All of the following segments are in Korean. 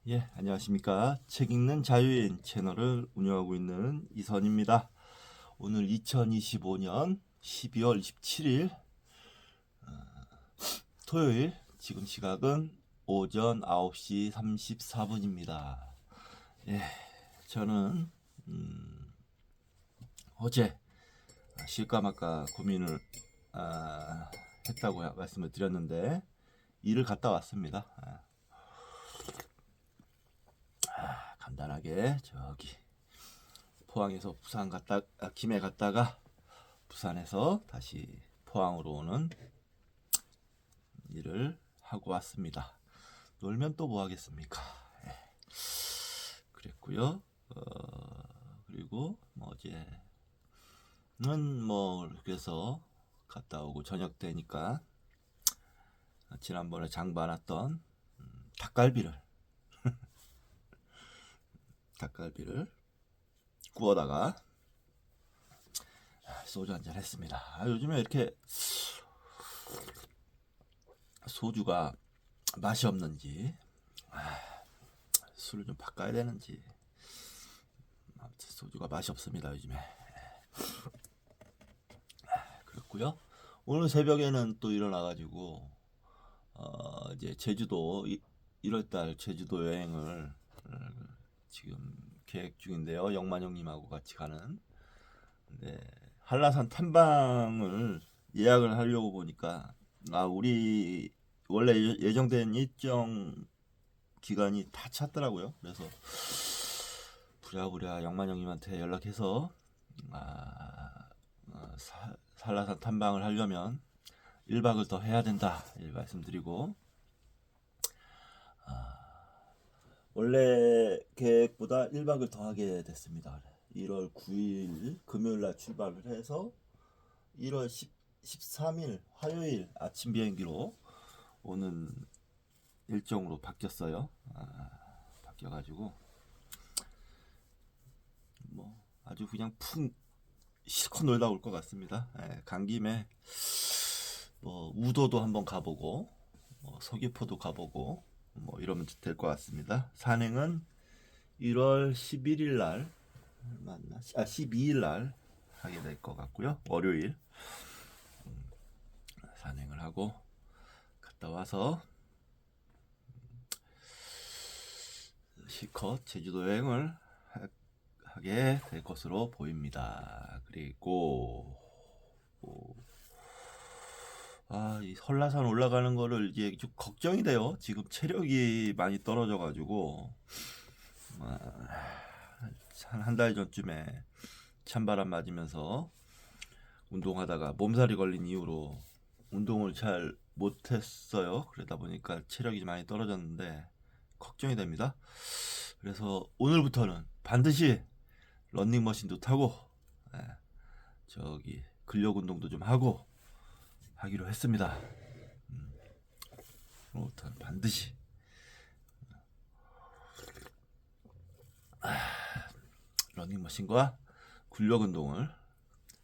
예, 안녕하십니까. 책 읽는 자유인 채널을 운영하고 있는 이선입니다. 오늘 2025년 12월 27일 토요일, 지금 시각은 오전 9시 34분입니다. 예, 저는 어제 쉴까 말까 고민을 했다고 말씀을 드렸는데 일을 갔다 왔습니다. 간단하게 저기 포항에서 부산 갔다 김해 갔다가 부산에서 다시 포항으로 오는 일을 하고 왔습니다. 놀면 또 뭐 하겠습니까? 예. 그랬고요. 그리고 어제는 그래서 갔다 오고 저녁 되니까 지난번에 장 봐놨던 닭갈비를 구워다가 소주 한잔 했습니다. 요즘에 이렇게 소주가 맛이 없는지 술을 좀 바꿔야 되는지 아무튼 소주가 맛이 없습니다 요즘에. 그렇고요. 오늘 새벽에는 또 일어나가지고 이제 제주도 1월달 제주도 여행을 지금 계획 중인데요. 영만형님하고 같이 가는. 네, 한라산 탐방을 예약을 하려고 보니까 우리 원래 예정된 일정 기간이 다 찼더라고요. 그래서 부랴부랴 영만형님한테 연락해서 한라산 탐방을 하려면 1박을 더 해야 된다 말씀드리고, 원래 계획보다 1박을 더 하게 됐습니다. 1월 9일 금요일날 출발을 해서 1월 13일 화요일 아침 비행기로 오는 일정으로 바뀌었어요. 바뀌어가지고 아주 그냥 푹 실컷 놀다 올 것 같습니다. 간 김에 우도도 한번 가보고 서귀포도 가보고 이러면 될 것 같습니다. 산행은 1월 11일 날 12일 날 하게 될 것 같고요. 월요일 산행을 하고 갔다 와서 실컷 제주도 여행을 하게 될 것으로 보입니다. 그리고 이 설라산 올라가는 거를 이제 좀 걱정이 돼요. 지금 체력이 많이 떨어져가지고 한 달 전쯤에 찬바람 맞으면서 운동하다가 몸살이 걸린 이후로 운동을 잘 못했어요. 그러다 보니까 체력이 많이 떨어졌는데 걱정이 됩니다. 그래서 오늘부터는 반드시 런닝머신도 타고 저기 근력 운동도 좀 하고 하기로 했습니다. 오늘부터는 반드시 러닝머신과 근력 운동을,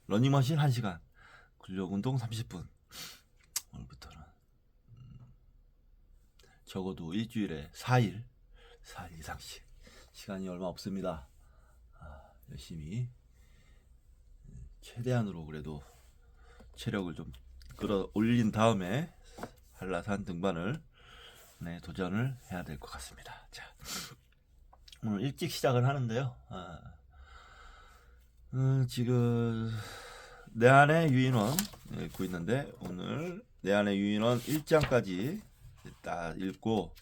러닝머신 1시간, 근력 운동 30분. 오늘부터는 적어도 일주일에 4일 이상씩, 시간이 얼마 없습니다. 열심히 최대한으로 그래도 체력을 좀 끌어올린 다음에 한라산 등반을 도전을 해야 될 것 같습니다. 자, 오늘 일찍 시작을 하는데요. 지금 내 안의 유인원 읽고 있는데, 오늘 내 안의 유인원 1장까지 딱 읽고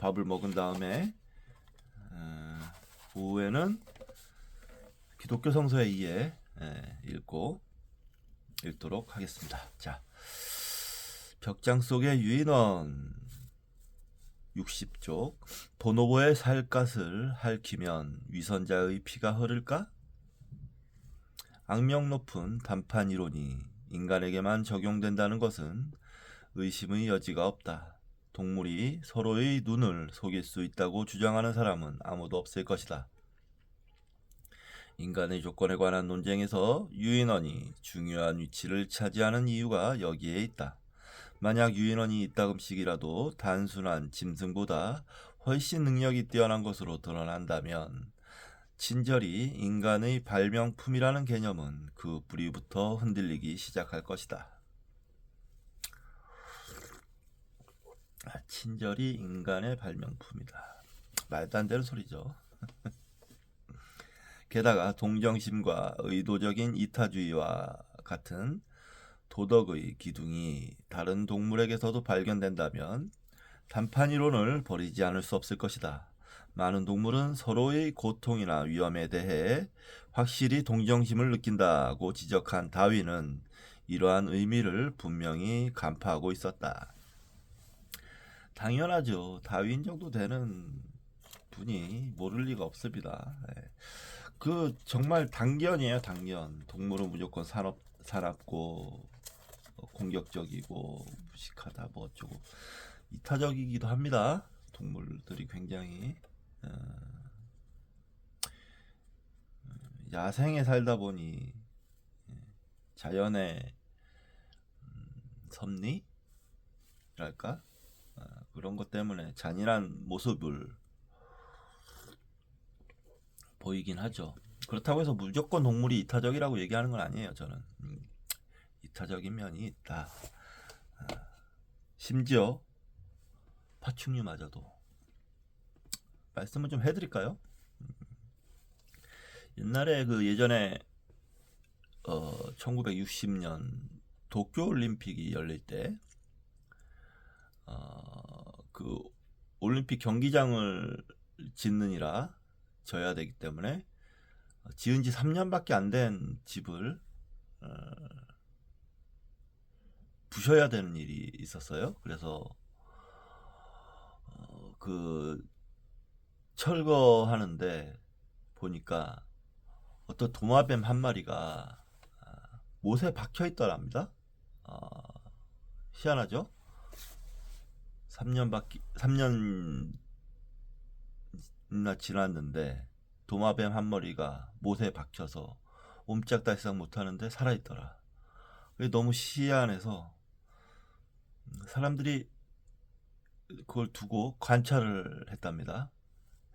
밥을 먹은 다음에 오후에는 기독교 성서에 의해 읽도록 하겠습니다. 자, 벽장 속의 유인원 60쪽. 보노보의 살갗을 핥히면 위선자의 피가 흐를까? 악명 높은 단판 이론이 인간에게만 적용된다는 것은 의심의 여지가 없다. 동물이 서로의 눈을 속일 수 있다고 주장하는 사람은 아무도 없을 것이다. 인간의 조건에 관한 논쟁에서 유인원이 중요한 위치를 차지하는 이유가 여기에 있다. 만약 유인원이 이따금씩이라도 단순한 짐승보다 훨씬 능력이 뛰어난 것으로 드러난다면 친절이 인간의 발명품이라는 개념은 그 뿌리부터 흔들리기 시작할 것이다. 친절이 인간의 발명품이다. 말도 안 되는 소리죠. 게다가 동정심과 의도적인 이타주의와 같은 도덕의 기둥이 다른 동물에게서도 발견된다면 단판 이론을 버리지 않을 수 없을 것이다. 많은 동물은 서로의 고통이나 위험에 대해 확실히 동정심을 느낀다고 지적한 다윈은 이러한 의미를 분명히 간파하고 있었다. 당연하죠. 다윈 정도 되는 분이 모를 리가 없습니다. 그 정말 당견이에요, 당견. 동물은 무조건 사납고 공격적이고 무식하다 뭐 어쩌고 이타적이기도 합니다. 동물들이 굉장히 야생에 살다 보니 자연의 섭리랄까 그런 것 때문에 잔인한 모습을 보이긴 하죠. 그렇다고 해서 무조건 동물이 이타적이라고 얘기하는 건 아니에요. 저는 이타적인 면이 있다. 심지어 파충류마저도. 말씀을 좀 해드릴까요? 옛날에 그 예전에 1960년 도쿄올림픽이 열릴 때 그 올림픽 경기장을 짓느니라 져야 되기 때문에 지은 지 3년밖에 안 된 집을 부셔야 되는 일이 있었어요. 그래서 그 철거하는데 보니까 어떤 도마뱀 한 마리가 못에 박혀 있더랍니다. 희한하죠? 3년이나 지났는데 도마뱀 한 마리가 못에 박혀서 옴짝달싹 못하는데 살아있더라. 그게 너무 희한해서 사람들이 그걸 두고 관찰을 했답니다.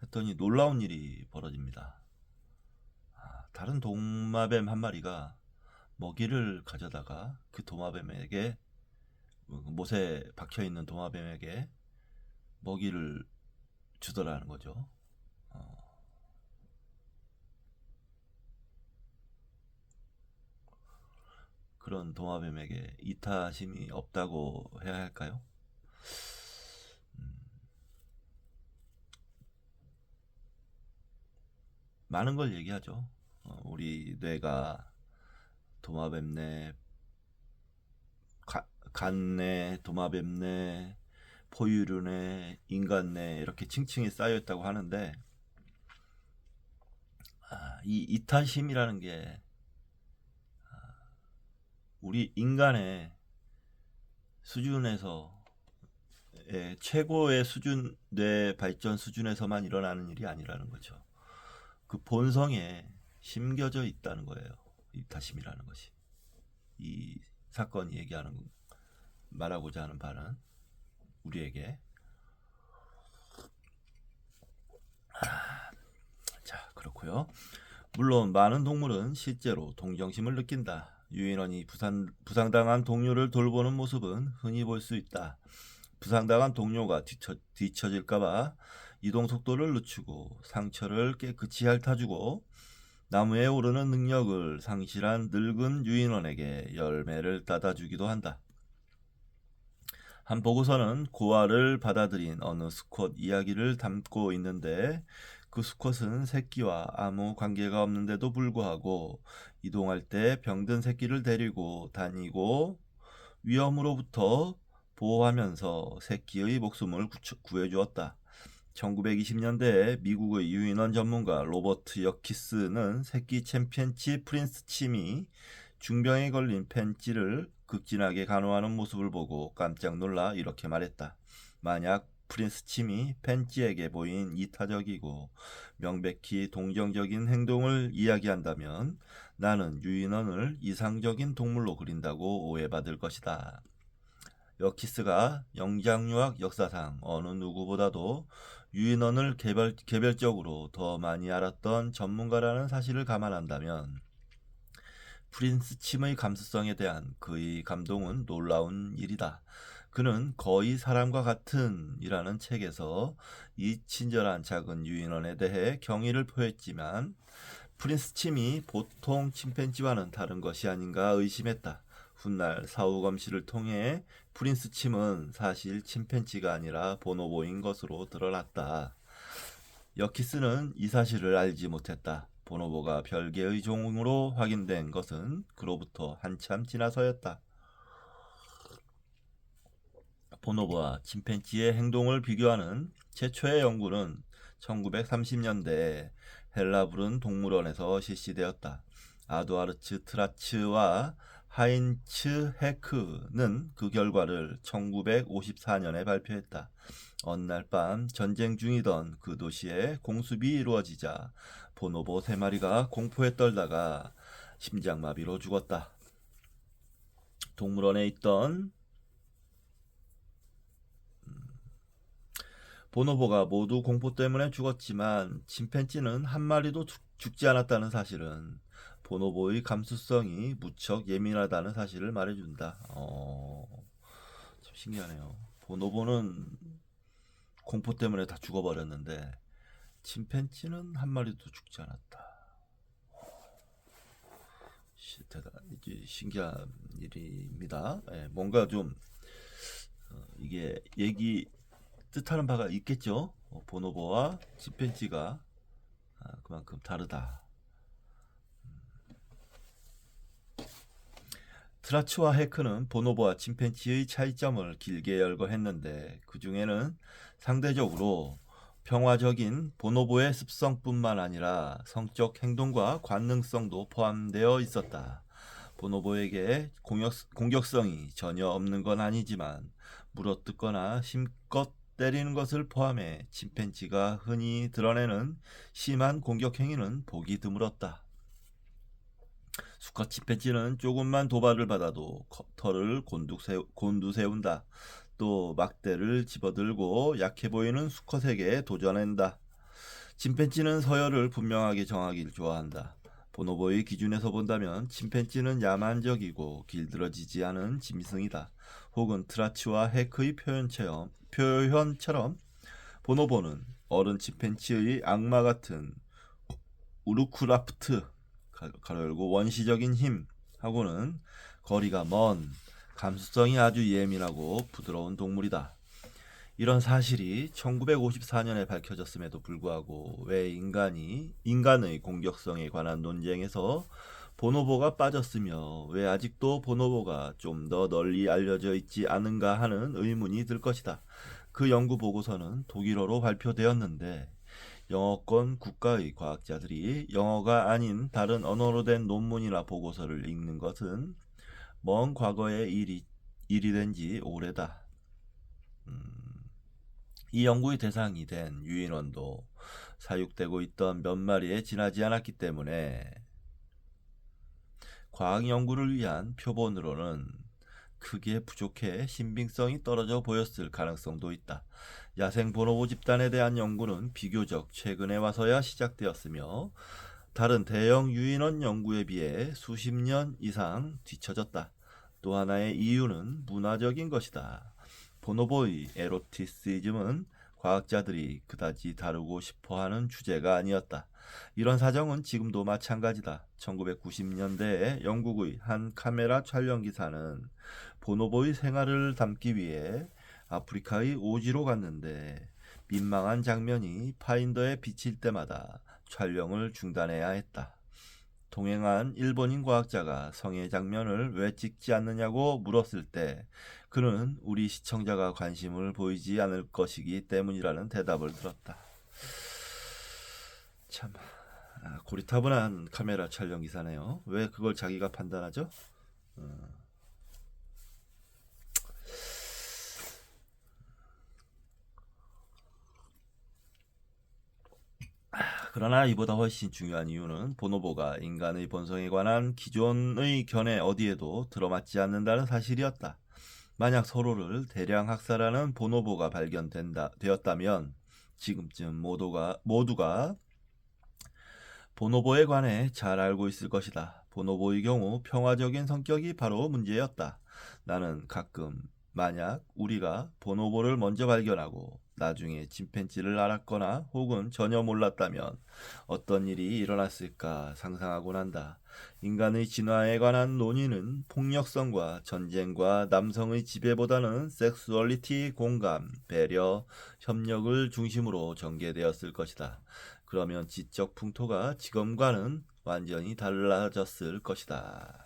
했더니 놀라운 일이 벌어집니다. 다른 도마뱀 한 마리가 먹이를 가져다가 그 도마뱀에게 못에 박혀있는 도마뱀에게 먹이를 주더라는 거죠. 그런 도마뱀에게 이타심이 없다고 해야 할까요? 많은 걸 얘기하죠. 우리 뇌가 도마뱀 간 뇌, 도마뱀 뇌, 포유류 뇌, 인간 뇌 이렇게 층층이 쌓여 있다고 하는데 이 이타심이라는 게 우리 인간의 수준에서 최고의 수준 뇌 발전 수준에서만 일어나는 일이 아니라는 거죠. 그 본성에 심겨져 있다는 거예요. 이타심이라는 것이. 이 사건이 말하고자 하는 바는 우리에게 자 그렇고요. 물론 많은 동물은 실제로 동정심을 느낀다. 유인원이 부상당한 동료를 돌보는 모습은 흔히 볼 수 있다. 부상당한 동료가 뒤처질까봐 이동 속도를 늦추고 상처를 깨끗이 핥아주고 나무에 오르는 능력을 상실한 늙은 유인원에게 열매를 따다주기도 한다. 한 보고서는 고아를 받아들인 어느 수컷 이야기를 담고 있는데 그 수컷은 새끼와 아무 관계가 없는데도 불구하고 이동할 때 병든 새끼를 데리고 다니고 위험으로부터 보호하면서 새끼의 목숨을 구해주었다. 1920년대에 미국의 유인원 전문가 로버트 여키스는 새끼 챔피언치 프린스 침이 중병에 걸린 펜치를 극진하게 간호하는 모습을 보고 깜짝 놀라 이렇게 말했다. 만약 프린스 침이 펜치에게 보인 이타적이고 명백히 동정적인 행동을 이야기한다면 나는 유인원을 이상적인 동물로 그린다고 오해받을 것이다. 여키스가 영장류학 역사상 어느 누구보다도 유인원을 개별적으로 더 많이 알았던 전문가라는 사실을 감안한다면 프린스 침의 감수성에 대한 그의 감동은 놀라운 일이다. 그는 거의 사람과 같은 이라는 책에서 이 친절한 작은 유인원에 대해 경의를 표했지만 프린스 침이 보통 침팬지와는 다른 것이 아닌가 의심했다. 훗날 사후 검시를 통해 프린스 침은 사실 침팬지가 아니라 보노보인 것으로 드러났다. 여키스는 이 사실을 알지 못했다. 보노보가 별개의 종으로 확인된 것은 그로부터 한참 지나서였다. 보노보와 침팬지의 행동을 비교하는 최초의 연구는 1930년대에 헬라부른 동물원에서 실시되었다. 아두아르츠 트라츠와 하인츠 헤크는 그 결과를 1954년에 발표했다. 어느 날 밤 전쟁 중이던 그 도시에 공습이 이루어지자 보노보 3마리가 공포에 떨다가 심장마비로 죽었다. 동물원에 있던 보노보가 모두 공포 때문에 죽었지만 침팬지는 한 마리도 죽지 않았다는 사실은 보노보의 감수성이 무척 예민하다는 사실을 말해준다. 참 신기하네요. 보노보는 공포 때문에 다 죽어버렸는데 침팬지는 한 마리도 죽지 않았다. 이게 신기한 일입니다. 뭔가 좀 이게 얘기 뜻하는 바가 있겠죠. 보노보와 침팬지가 그만큼 다르다. 트라츠와 헤크는 보노보와 침팬지의 차이점을 길게 열거했는데 그 중에는 상대적으로 평화적인 보노보의 습성뿐만 아니라 성적 행동과 관능성도 포함되어 있었다. 보노보에게 공격성이 전혀 없는 건 아니지만 물어뜯거나 힘껏 때리는 것을 포함해 침팬지가 흔히 드러내는 심한 공격 행위는 보기 드물었다. 수컷 침팬지는 조금만 도발을 받아도 털을 곤두세운다. 또 막대를 집어들고 약해 보이는 수컷에게 도전한다. 침팬지는 서열을 분명하게 정하길 좋아한다. 보노보의 기준에서 본다면 침팬지는 야만적이고 길들어지지 않은 짐승이다. 혹은 트라츠와 헤크의 표현처럼 보노보는 어른 침팬지의 악마 같은 우르크라프트 가로 열고 원시적인 힘하고는 거리가 먼 감수성이 아주 예민하고 부드러운 동물이다. 이런 사실이 1954년에 밝혀졌음에도 불구하고 왜 인간의 공격성에 관한 논쟁에서 보노보가 빠졌으며 왜 아직도 보노보가 좀 더 널리 알려져 있지 않은가 하는 의문이 들 것이다. 그 연구 보고서는 독일어로 발표되었는데 영어권 국가의 과학자들이 영어가 아닌 다른 언어로 된 논문이나 보고서를 읽는 것은 먼 과거의 일이 된 지 오래다. 이 연구의 대상이 된 유인원도 사육되고 있던 몇 마리에 지나지 않았기 때문에 과학 연구를 위한 표본으로는 크게 부족해 신빙성이 떨어져 보였을 가능성도 있다. 야생 보노보 집단에 대한 연구는 비교적 최근에 와서야 시작되었으며 다른 대형 유인원 연구에 비해 수십 년 이상 뒤처졌다. 또 하나의 이유는 문화적인 것이다. 보노보의 에로티시즘은 과학자들이 그다지 다루고 싶어하는 주제가 아니었다. 이런 사정은 지금도 마찬가지다. 1990년대에 영국의 한 카메라 촬영 기사는 보노보의 생활을 담기 위해 아프리카의 오지로 갔는데 민망한 장면이 파인더에 비칠 때마다 촬영을 중단해야 했다. 동행한 일본인 과학자가 성의 장면을 왜 찍지 않느냐고 물었을 때 그는 우리 시청자가 관심을 보이지 않을 것이기 때문이라는 대답을 들었다. 참 고리타분한 카메라 촬영 기사네요. 왜 그걸 자기가 판단하죠? 그러나 이보다 훨씬 중요한 이유는 보노보가 인간의 본성에 관한 기존의 견해 어디에도 들어맞지 않는다는 사실이었다. 만약 서로를 대량 학살하는 보노보가 되었다면 지금쯤 모두가 보노보에 관해 잘 알고 있을 것이다. 보노보의 경우 평화적인 성격이 바로 문제였다. 나는 가끔 만약 우리가 보노보를 먼저 발견하고 나중에 침팬지를 알았거나 혹은 전혀 몰랐다면 어떤 일이 일어났을까 상상하곤 한다. 인간의 진화에 관한 논의는 폭력성과 전쟁과 남성의 지배보다는 섹수얼리티, 공감, 배려, 협력을 중심으로 전개되었을 것이다. 그러면 지적 풍토가 지금과는 완전히 달라졌을 것이다.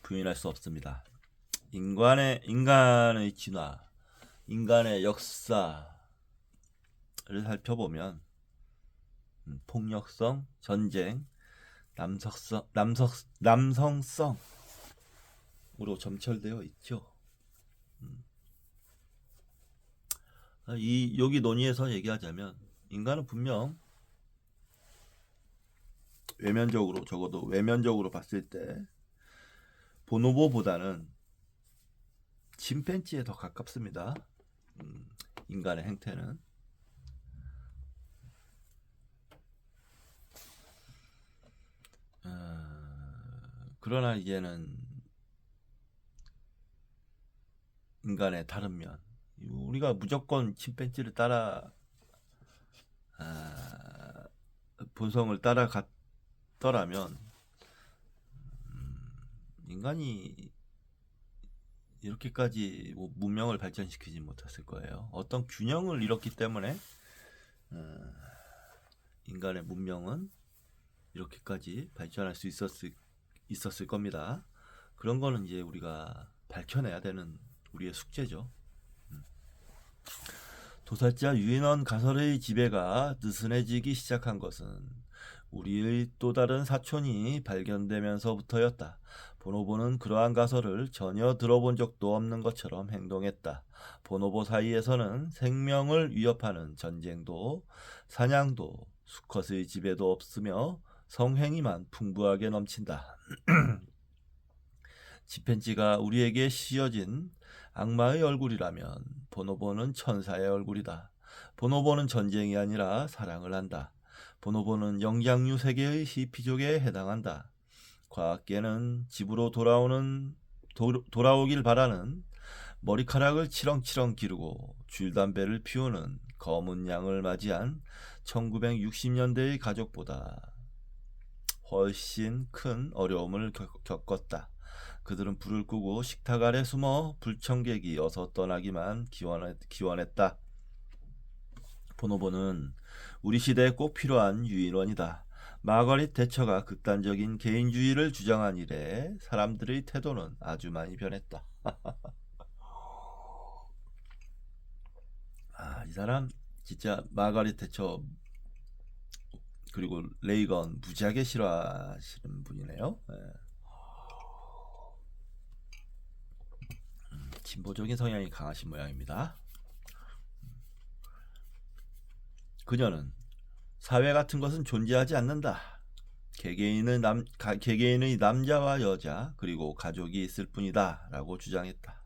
부인할 수 없습니다. 인간의 진화, 인간의 역사를 살펴보면 폭력성, 전쟁, 남성성으로 점철되어 있죠. 여기 논의에서 얘기하자면 인간은 분명 적어도 외면적으로 봤을 때 보노보보다는 침팬지에 더 가깝습니다. 인간의 행태는. 그러나 이제는 인간의 다른 면, 우리가 무조건 침팬지를 본성을 따라갔더라면 인간이 이렇게까지 문명을 발전시키지 못했을 거예요. 어떤 균형을 잃었기 때문에 인간의 문명은 이렇게까지 발전할 수 있었을 겁니다. 그런 거는 이제 우리가 밝혀내야 되는 우리의 숙제죠. 도살자 유인원 가설의 지배가 느슨해지기 시작한 것은 우리의 또 다른 사촌이 발견되면서부터였다. 보노보는 그러한 가설을 전혀 들어본 적도 없는 것처럼 행동했다. 보노보 사이에서는 생명을 위협하는 전쟁도 사냥도 수컷의 지배도 없으며 성행위만 풍부하게 넘친다. 침팬지가 우리에게 씌어진 악마의 얼굴이라면 보노보는 천사의 얼굴이다. 보노보는 전쟁이 아니라 사랑을 한다. 보노보는 영장류 세계의 히피족에 해당한다. 과학계는 집으로 돌아오길 바라는 머리카락을 치렁치렁 기르고 줄담배를 피우는 검은 양을 맞이한 1960년대의 가족보다 훨씬 큰 어려움을 겪었다. 그들은 불을 끄고 식탁 아래 숨어 불청객이 어서 떠나기만 기원했다. 보노보는 우리 시대에 꼭 필요한 유인원이다. 마거릿 대처가 극단적인 개인주의를 주장한 이래 사람들의 태도는 아주 많이 변했다. 이 사람 진짜 마거릿 대처 그리고 레이건 무지하게 싫어하시는 분이네요. 진보적인 성향이 강하신 모양입니다. 그녀는 사회 같은 것은 존재하지 않는다. 개개인의 남자와 여자 그리고 가족이 있을 뿐이다 라고 주장했다.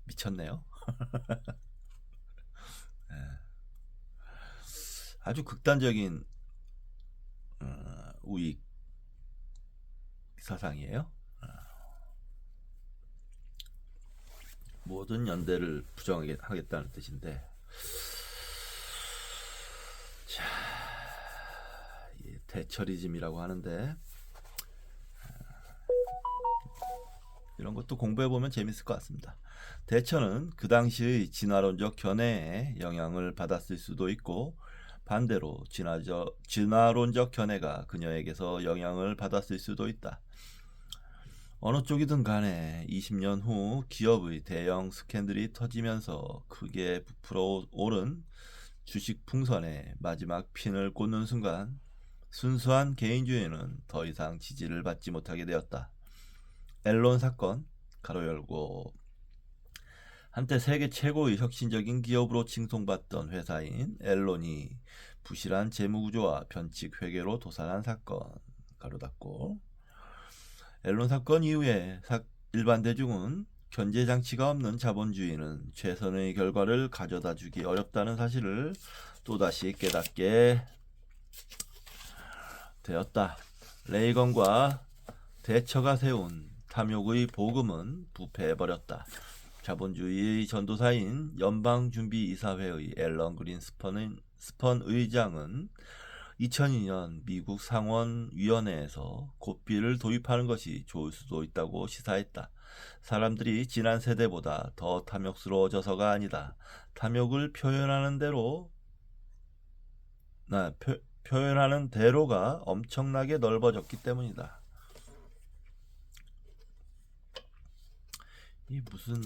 미쳤네요. 아주 극단적인 우익 사상이에요. 모든 연대를 부정하겠다는 뜻인데, 자, 대처리즘이라고 하는데 이런 것도 공부해보면 재밌을 것 같습니다. 대처는 그 당시의 진화론적 견해에 영향을 받았을 수도 있고 반대로 진화론적 견해가 그녀에게서 영향을 받았을 수도 있다. 어느 쪽이든 간에 20년 후 기업의 대형 스캔들이 터지면서 크게 부풀어 오른 주식 풍선에 마지막 핀을 꽂는 순간 순수한 개인주의는 더 이상 지지를 받지 못하게 되었다. 앨런 사건 가로 열고 한때 세계 최고의 혁신적인 기업으로 칭송받던 회사인 앨런이 부실한 재무구조와 변칙 회계로 도산한 사건 가로 닫고. 앨런 사건 이후에 일반 대중은 견제 장치가 없는 자본주의는 최선의 결과를 가져다 주기 어렵다는 사실을 또다시 깨닫게 되었다. 레이건과 대처가 세운 탐욕의 복음은 부패해버렸다. 자본주의의 전도사인 연방준비이사회의 앨런 그린스펀 의장은 2002년 미국 상원위원회에서 고삐를 도입하는 것이 좋을 수도 있다고 시사했다. 사람들이 지난 세대보다 더 탐욕스러워져서가 아니다. 탐욕을 표현하는 대로가 엄청나게 넓어졌기 때문이다. 이 무슨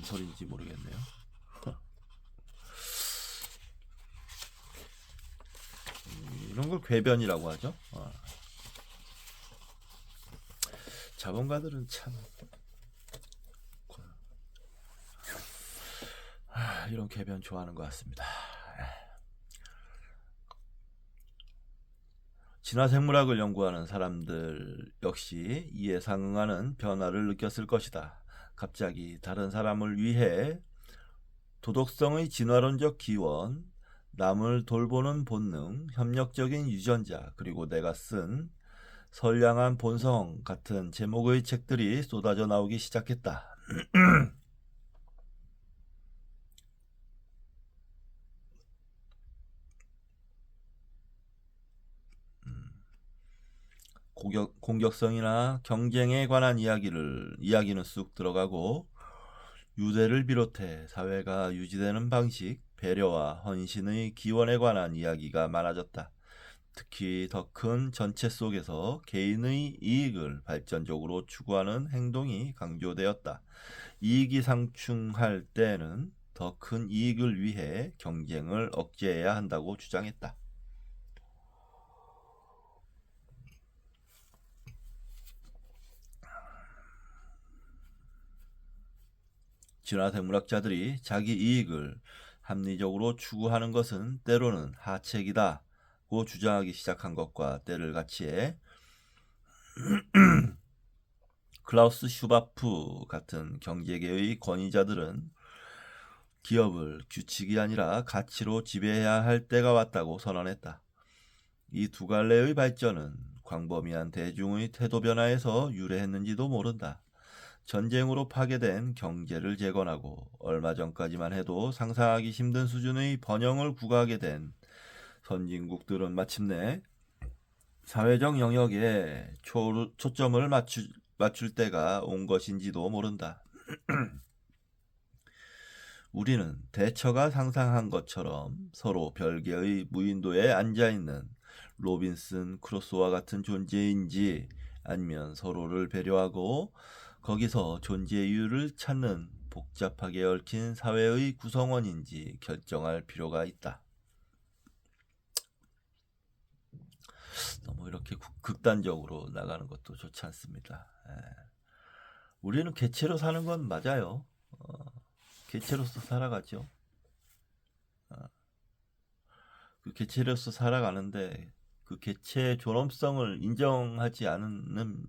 소리인지 모르겠네요. 이런 걸 궤변이라고 하죠. 자본가들은 참 이런 궤변 좋아하는 것 같습니다. 진화생물학을 연구하는 사람들 역시 이에 상응하는 변화를 느꼈을 것이다. 갑자기 다른 사람을 위해 도덕성의 진화론적 기원, 남을 돌보는 본능, 협력적인 유전자, 그리고 내가 쓴 선량한 본성 같은 제목의 책들이 쏟아져 나오기 시작했다. 공격성이나 경쟁에 관한 이야기는 쑥 들어가고 유대를 비롯해 사회가 유지되는 방식, 배려와 헌신의 기원에 관한 이야기가 많아졌다. 특히 더 큰 전체 속에서 개인의 이익을 발전적으로 추구하는 행동이 강조되었다. 이익이 상충할 때는 더 큰 이익을 위해 경쟁을 억제해야 한다고 주장했다. 진화생물학자들이 자기 이익을 합리적으로 추구하는 것은 때로는 하책이다고 주장하기 시작한 것과 때를 같이해 클라우스 슈바프 같은 경제계의 권위자들은 기업을 규칙이 아니라 가치로 지배해야 할 때가 왔다고 선언했다. 이 두 갈래의 발전은 광범위한 대중의 태도 변화에서 유래했는지도 모른다. 전쟁으로 파괴된 경제를 재건하고 얼마 전까지만 해도 상상하기 힘든 수준의 번영을 구가하게 된 선진국들은 마침내 사회적 영역에 초점을 맞출 때가 온 것인지도 모른다. 우리는 대처가 상상한 것처럼 서로 별개의 무인도에 앉아있는 로빈슨 크루소와 같은 존재인지 아니면 서로를 배려하고 거기서 존재 이유를 찾는 복잡하게 얽힌 사회의 구성원인지 결정할 필요가 있다. 너무 이렇게 극단적으로 나가는 것도 좋지 않습니다. 우리는 개체로 사는 건 맞아요. 개체로서 살아가죠. 그 개체로서 살아가는데 그 개체의 존엄성을 인정하지 않으면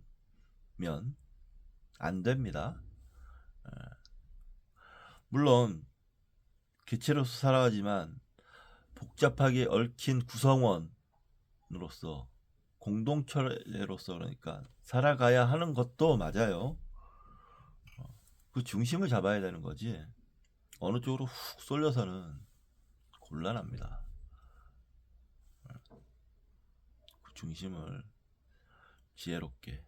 안 됩니다. 물론 개체로서 살아가지만 복잡하게 얽힌 구성원으로서 공동체로서 그러니까 살아가야 하는 것도 맞아요. 그 중심을 잡아야 되는 거지. 어느 쪽으로 훅 쏠려서는 곤란합니다. 그 중심을 지혜롭게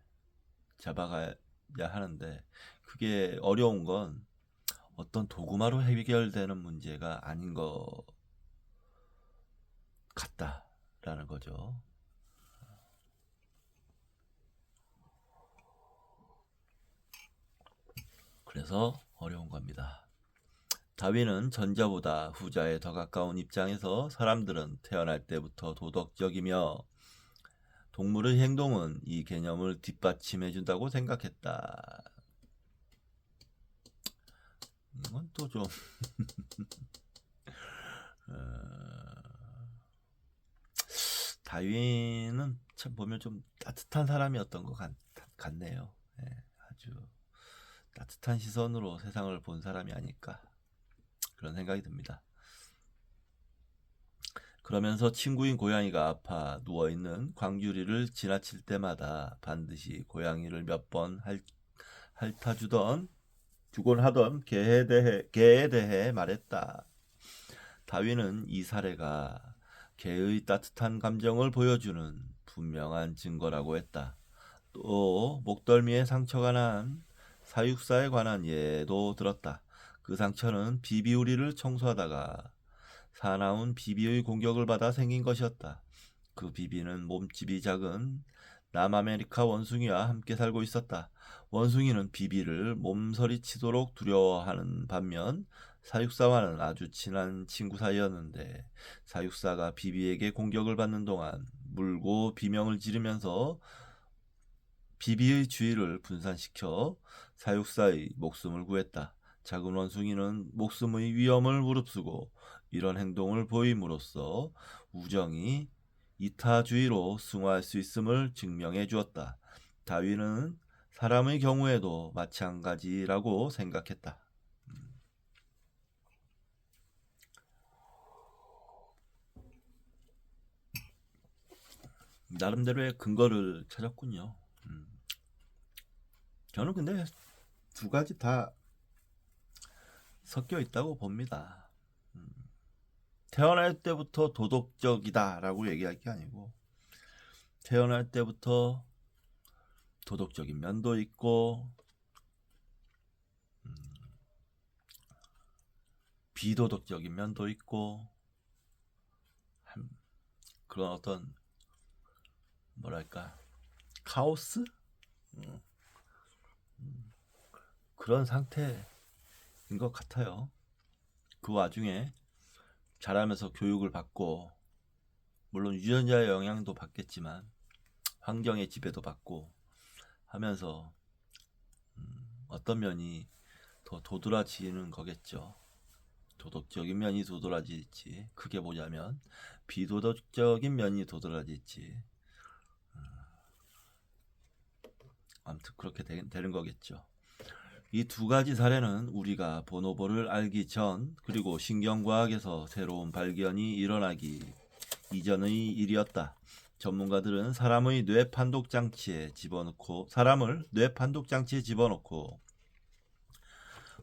잡아가야 하는데 그게 어려운 건 어떤 도구마로 해결되는 문제가 아닌 것 같다라는 거죠. 그래서 어려운 겁니다. 다윈은 전자보다 후자에 더 가까운 입장에서 사람들은 태어날 때부터 도덕적이며 동물의 행동은 이 개념을 뒷받침해준다고 생각했다. 이건 또 좀 다윈은 참 보면 좀 따뜻한 사람이었던 것 같네요. 예, 아주 따뜻한 시선으로 세상을 본 사람이 아닐까 그런 생각이 듭니다. 그러면서 친구인 고양이가 아파 누워있는 광주리를 지나칠 때마다 반드시 고양이를 몇 번 주곤 하던 개에 대해 말했다. 다윈은 이 사례가 개의 따뜻한 감정을 보여주는 분명한 증거라고 했다. 또 목덜미에 상처가 난 사육사에 관한 예도 들었다. 그 상처는 비비우리를 청소하다가 사나운 비비의 공격을 받아 생긴 것이었다. 그 비비는 몸집이 작은 남아메리카 원숭이와 함께 살고 있었다. 원숭이는 비비를 몸서리치도록 두려워하는 반면 사육사와는 아주 친한 친구 사이였는데 사육사가 비비에게 공격을 받는 동안 물고 비명을 지르면서 비비의 주의를 분산시켜 사육사의 목숨을 구했다. 작은 원숭이는 목숨의 위험을 무릅쓰고 이런 행동을 보임으로써 우정이 이타주의로 승화할 수 있음을 증명해 주었다. 다윈은 사람의 경우에도 마찬가지라고 생각했다. 나름대로의 근거를 찾았군요. 저는 근데 두 가지 다 섞여 있다고 봅니다. 태어날 때부터 도덕적이다라고 얘기할 게 아니고 태어날 때부터 도덕적인 면도 있고 비도덕적인 면도 있고 그런 어떤 뭐랄까 카오스 그런 상태인 것 같아요. 그 와중에 자라면서 교육을 받고 물론 유전자의 영향도 받겠지만 환경의 지배도 받고 하면서 어떤 면이 더 도드라지는 거겠죠. 도덕적인 면이 도드라질지 크게 보자면 비도덕적인 면이 도드라질지 아무튼 그렇게 되는 거겠죠. 이 두 가지 사례는 우리가 보노보를 알기 전 그리고 신경과학에서 새로운 발견이 일어나기 이전의 일이었다. 전문가들은 사람을 뇌판독장치에 집어넣고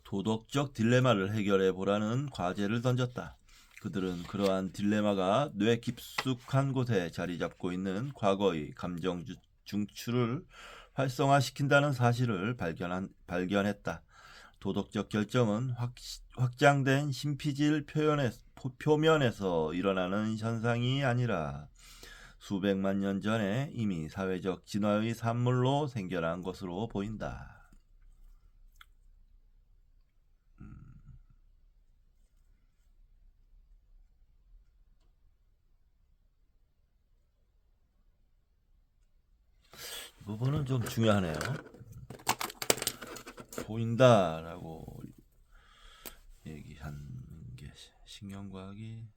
도덕적 딜레마를 해결해 보라는 과제를 던졌다. 그들은 그러한 딜레마가 뇌 깊숙한 곳에 자리 잡고 있는 과거의 감정 중추를 활성화시킨다는 사실을 발견했다. 도덕적 결정은 확장된 심피질 표면에서 일어나는 현상이 아니라 수백만 년 전에 이미 사회적 진화의 산물로 생겨난 것으로 보인다. 이 부분은 좀 중요하네요. 보인다라고 얘기한 게 신경과학이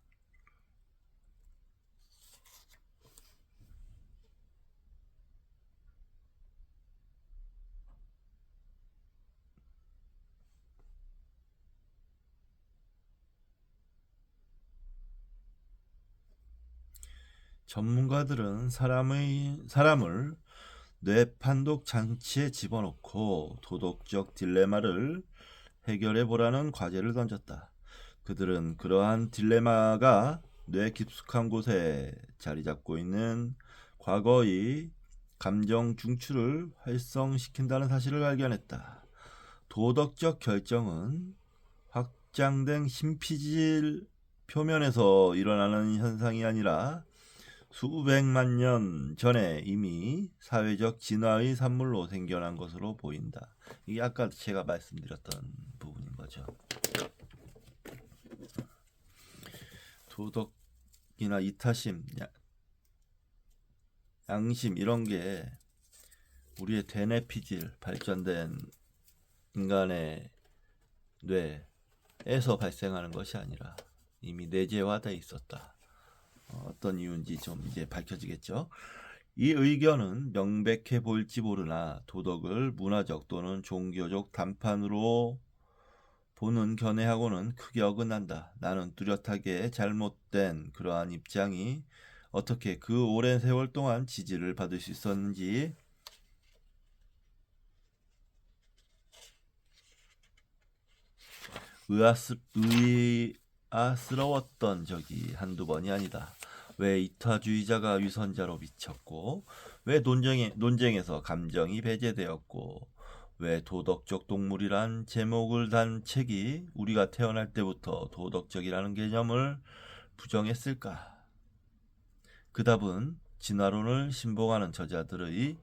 전문가들은 사람을 뇌판독 장치에 집어넣고 도덕적 딜레마를 해결해 보라는 과제를 던졌다. 그들은 그러한 딜레마가 뇌 깊숙한 곳에 자리 잡고 있는 과거의 감정 중추를 활성시킨다는 사실을 발견했다. 도덕적 결정은 확장된 심피질 표면에서 일어나는 현상이 아니라 수백만 년 전에 이미 사회적 진화의 산물로 생겨난 것으로 보인다. 이게 아까 제가 말씀드렸던 부분인 거죠. 도덕이나 이타심, 양심 이런 게 우리의 되뇌피질 발전된 인간의 뇌에서 발생하는 것이 아니라 이미 내재화되어 있었다. 어떤 이유인지 좀 이제 밝혀지겠죠. 이 의견은 명백해 보일지 모르나 도덕을 문화적 또는 종교적 단판으로 보는 견해하고는 크게 어긋난다. 나는 뚜렷하게 잘못된 그러한 입장이 어떻게 그 오랜 세월 동안 지지를 받을 수 있었는지 의아스러웠던 적이 한두 번이 아니다. 왜 이타주의자가 위선자로 비쳤고, 왜 논쟁에서 감정이 배제되었고, 왜 도덕적 동물이란 제목을 단 책이 우리가 태어날 때부터 도덕적이라는 개념을 부정했을까? 그 답은 진화론을 신봉하는 저자들이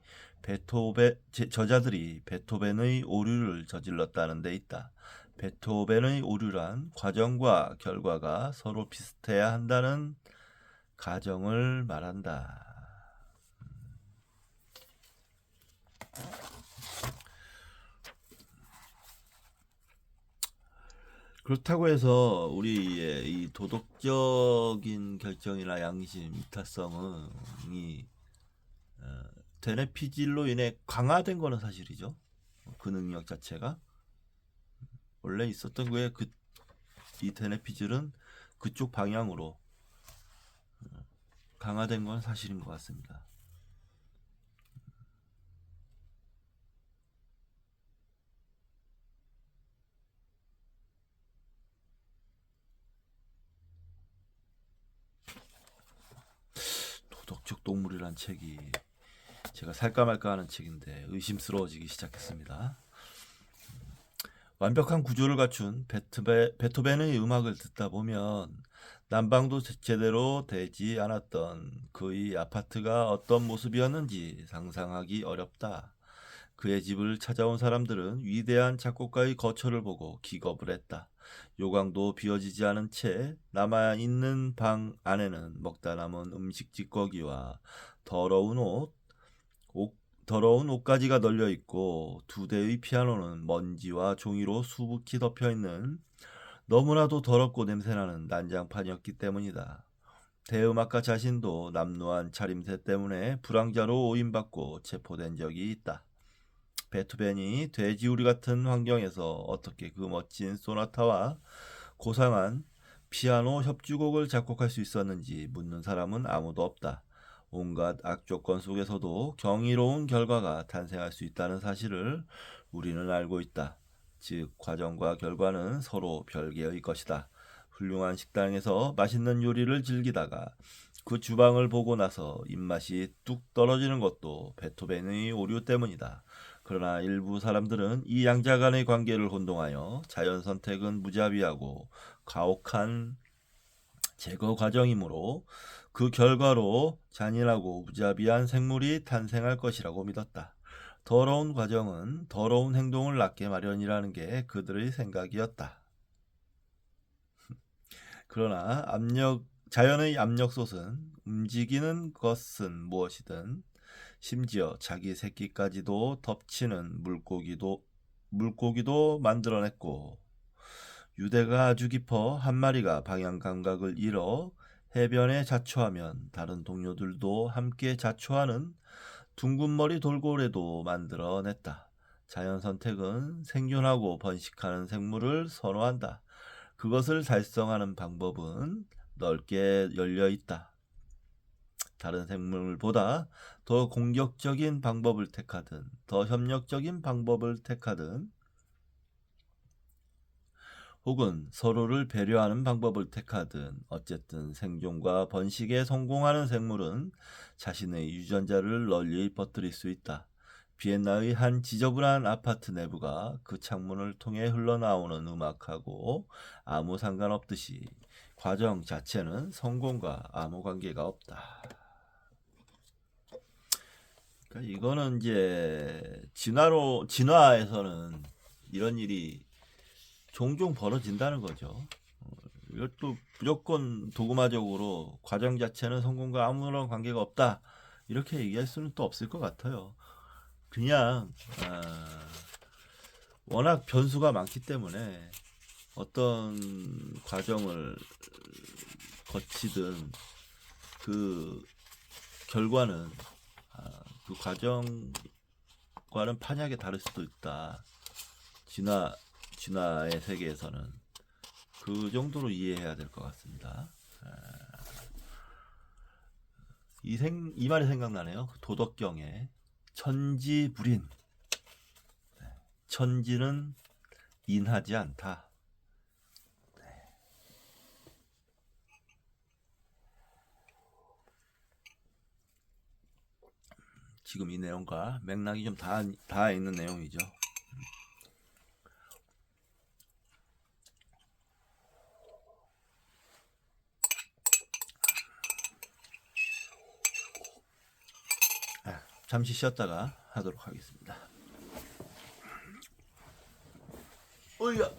베토벤의 오류를 저질렀다는 데 있다. 베토벤의 오류란 과정과 결과가 서로 비슷해야 한다는 가정을 말한다. 그렇다고 해서 우리의 이 도덕적인 결정이나 양심, 이타성이 데네피질로 인해 강화된 거는 사실이죠. 그 능력 자체가 원래 있었던 거에 이 데네피질은 그쪽 방향으로 강화된 건 사실인 것 같습니다. 도덕적 동물이란 책이 제가 살까 말까 하는 책인데 의심스러워지기 시작했습니다. 완벽한 구조를 갖춘 베토벤의 음악을 듣다 보면 난방도 제대로 되지 않았던 그의 아파트가 어떤 모습이었는지 상상하기 어렵다. 그의 집을 찾아온 사람들은 위대한 작곡가의 거처를 보고 기겁을 했다. 요강도 비워지지 않은 채 남아있는 방 안에는 먹다 남은 음식 찌꺼기와 더러운 더러운 옷가지가 널려 있고 두 대의 피아노는 먼지와 종이로 수북히 덮여 있는 너무나도 더럽고 냄새나는 난장판이었기 때문이다. 대음악가 자신도 남루한 차림새 때문에 불황자로 오인받고 체포된 적이 있다. 베토벤이 돼지우리 같은 환경에서 어떻게 그 멋진 소나타와 고상한 피아노 협주곡을 작곡할 수 있었는지 묻는 사람은 아무도 없다. 온갖 악조건 속에서도 경이로운 결과가 탄생할 수 있다는 사실을 우리는 알고 있다. 즉, 과정과 결과는 서로 별개의 것이다. 훌륭한 식당에서 맛있는 요리를 즐기다가 그 주방을 보고 나서 입맛이 뚝 떨어지는 것도 베토벤의 오류 때문이다. 그러나 일부 사람들은 이 양자 간의 관계를 혼동하여 자연 선택은 무자비하고 가혹한 제거 과정이므로 그 결과로 잔인하고 무자비한 생물이 탄생할 것이라고 믿었다. 더러운 과정은 더러운 행동을 낳게 마련이라는 게 그들의 생각이었다. 그러나 자연의 압력솥은 움직이는 것은 무엇이든 심지어 자기 새끼까지도 덮치는 물고기도 만들어냈고 유대가 아주 깊어 한 마리가 방향 감각을 잃어 해변에 자초하면 다른 동료들도 함께 자초하는 둥근머리 돌고래도 만들어냈다. 자연 선택은 생존하고 번식하는 생물을 선호한다. 그것을 달성하는 방법은 넓게 열려 있다. 다른 생물보다 더 공격적인 방법을 택하든 더 협력적인 방법을 택하든 혹은 서로를 배려하는 방법을 택하든 어쨌든 생존과 번식에 성공하는 생물은 자신의 유전자를 널리 퍼뜨릴 수 있다. 비엔나의 한 지저분한 아파트 내부가 그 창문을 통해 흘러나오는 음악하고 아무 상관없듯이 과정 자체는 성공과 아무 관계가 없다. 그러니까 이거는 이제 진화에서는 이런 일이 종종 벌어진다는 거죠. 이것도 무조건 도그마적으로 과정 자체는 성공과 아무런 관계가 없다 이렇게 얘기할 수는 또 없을 것 같아요. 그냥 워낙 변수가 많기 때문에 어떤 과정을 거치든 그 결과는 그 과정과는 판이하게 다를 수도 있다. 진화의 세계에서는 그 정도로 이해해야 될 것 같습니다. 이 말이 생각나네요. 도덕경에 천지불인, 천지는 인하지 않다. 지금 이 내용과 맥락이 좀 닿아 있는 내용이죠. 잠시 쉬었다가 하도록 하겠습니다. 어이야.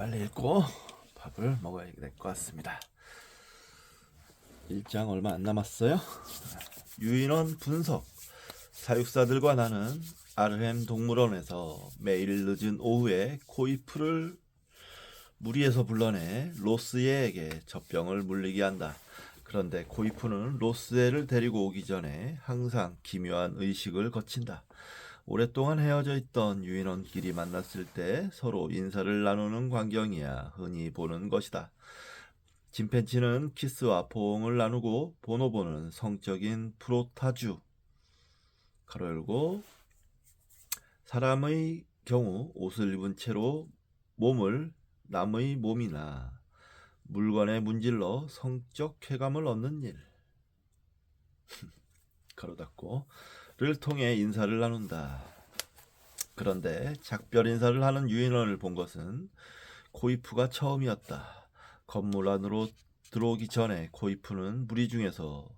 빨리 읽고 밥을 먹어야 될 것 같습니다. 1장 얼마 안 남았어요. 유인원 분석. 사육사들과 나는 아르헨 동물원에서 매일 늦은 오후에 코이프를 무리에서 불러내 로스예에게 젖병을 물리게 한다. 그런데 코이프는 로스예를 데리고 오기 전에 항상 기묘한 의식을 거친다. 오랫동안 헤어져 있던 유인원끼리 만났을 때 서로 인사를 나누는 광경이야 흔히 보는 것이다. 침팬지는 키스와 포옹을 나누고 보노보는 성적인 프로타주 가로 열고 사람의 경우 옷을 입은 채로 몸을 남의 몸이나 물건에 문질러 성적 쾌감을 얻는 일 가로 닫고를 통해 인사를 나눈다. 그런데 작별 인사를 하는 유인원을 본 것은 코이프가 처음이었다. 건물 안으로 들어오기 전에 코이프는 무리 중에서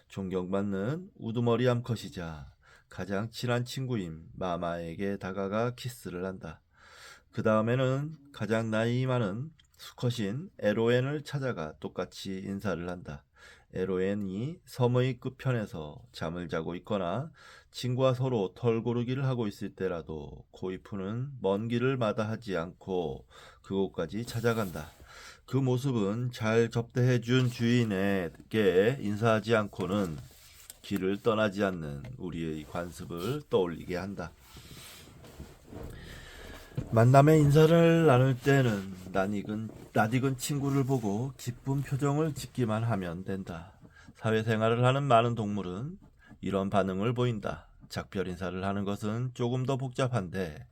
존경받는 우두머리 암컷이자 가장 친한 친구인 마마에게 다가가 키스를 한다. 그 다음에는 가장 나이 많은 수컷인 에로엔을 찾아가 똑같이 인사를 한다. 에로엔이 섬의 끝편에서 잠을 자고 있거나 친구와 서로 털 고르기를 하고 있을 때라도 코이프는 먼 길을 마다하지 않고 그곳까지 찾아간다. 그 모습은 잘 접대해준 주인에게 인사하지 않고는 길을 떠나지 않는 우리의 관습을 떠올리게 한다. 만남의 인사를 나눌 때는 낯익은 친구를 보고 기쁜 표정을 짓기만 하면 된다. 사회생활을 하는 많은 동물은 이런 반응을 보인다. 작별 인사를 하는 것은 조금 더 복잡한데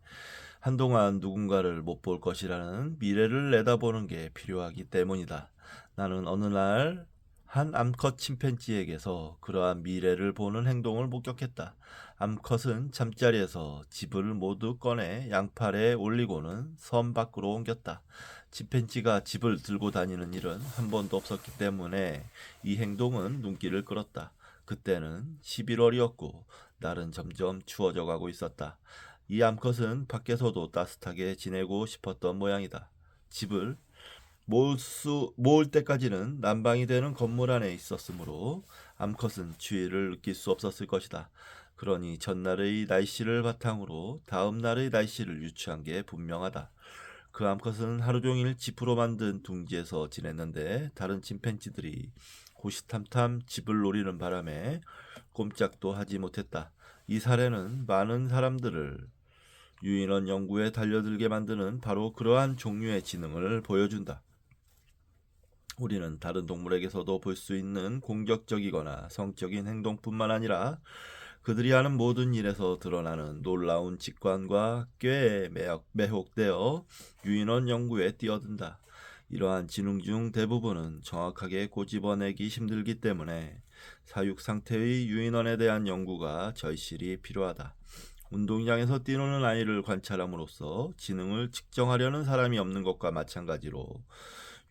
한동안 누군가를 못 볼 것이라는 미래를 내다보는 게 필요하기 때문이다. 나는 어느 날 한 암컷 침팬지에게서 그러한 미래를 보는 행동을 목격했다. 암컷은 잠자리에서 집을 모두 꺼내 양팔에 올리고는 섬 밖으로 옮겼다. 침팬지가 집을 들고 다니는 일은 한 번도 없었기 때문에 이 행동은 눈길을 끌었다. 그때는 11월이었고 날은 점점 추워져 가고 있었다. 이 암컷은 밖에서도 따뜻하게 지내고 싶었던 모양이다. 집을 모을 때까지는 난방이 되는 건물 안에 있었으므로 암컷은 추위를 느낄 수 없었을 것이다. 그러니 전날의 날씨를 바탕으로 다음 날의 날씨를 유추한 게 분명하다. 그 암컷은 하루 종일 지프로 만든 둥지에서 지냈는데 다른 침팬지들이 호시탐탐 집을 노리는 바람에 꼼짝도 하지 못했다. 이 사례는 많은 사람들을 유인원 연구에 달려들게 만드는 바로 그러한 종류의 지능을 보여준다. 우리는 다른 동물에게서도 볼 수 있는 공격적이거나 성적인 행동뿐만 아니라 그들이 하는 모든 일에서 드러나는 놀라운 직관과 꾀에 매혹되어 유인원 연구에 뛰어든다. 이러한 지능 중 대부분은 정확하게 꼬집어내기 힘들기 때문에 사육 상태의 유인원에 대한 연구가 절실히 필요하다. 운동장에서 뛰노는 아이를 관찰함으로써 지능을 측정하려는 사람이 없는 것과 마찬가지로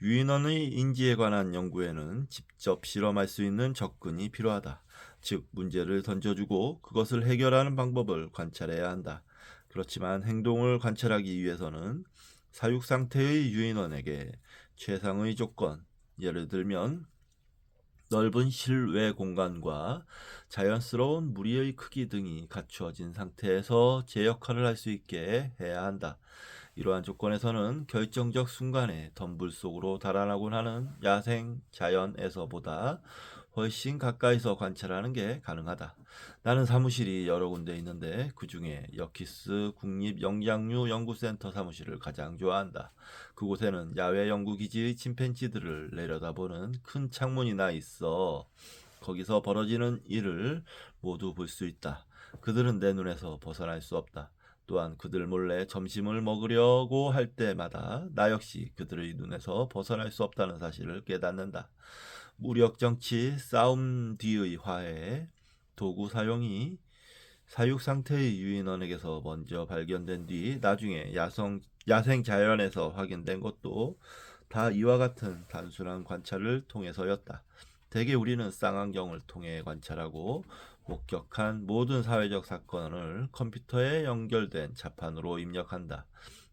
유인원의 인지에 관한 연구에는 직접 실험할 수 있는 접근이 필요하다. 즉 문제를 던져주고 그것을 해결하는 방법을 관찰해야 한다. 그렇지만 행동을 관찰하기 위해서는 사육 상태의 유인원에게 최상의 조건, 예를 들면 넓은 실외 공간과 자연스러운 무리의 크기 등이 갖추어진 상태에서 제 역할을 할 수 있게 해야 한다. 이러한 조건에서는 결정적 순간에 덤불 속으로 달아나곤 하는 야생 자연에서보다 훨씬 가까이서 관찰하는 게 가능하다. 나는 사무실이 여러 군데 있는데 그 중에 여키스 국립영장류 연구센터 사무실을 가장 좋아한다. 그곳에는 야외 연구기지의 침팬지들을 내려다보는 큰 창문이 나 있어 거기서 벌어지는 일을 모두 볼 수 있다. 그들은 내 눈에서 벗어날 수 없다. 또한 그들 몰래 점심을 먹으려고 할 때마다 나 역시 그들의 눈에서 벗어날 수 없다는 사실을 깨닫는다. 무력정치 싸움 뒤의 화해, 도구 사용이 사육 상태의 유인원에게서 먼저 발견된 뒤 나중에 야생 자연에서 확인된 것도 다 이와 같은 단순한 관찰을 통해서였다. 대개 우리는 쌍안경을 통해 관찰하고 목격한 모든 사회적 사건을 컴퓨터에 연결된 자판으로 입력한다.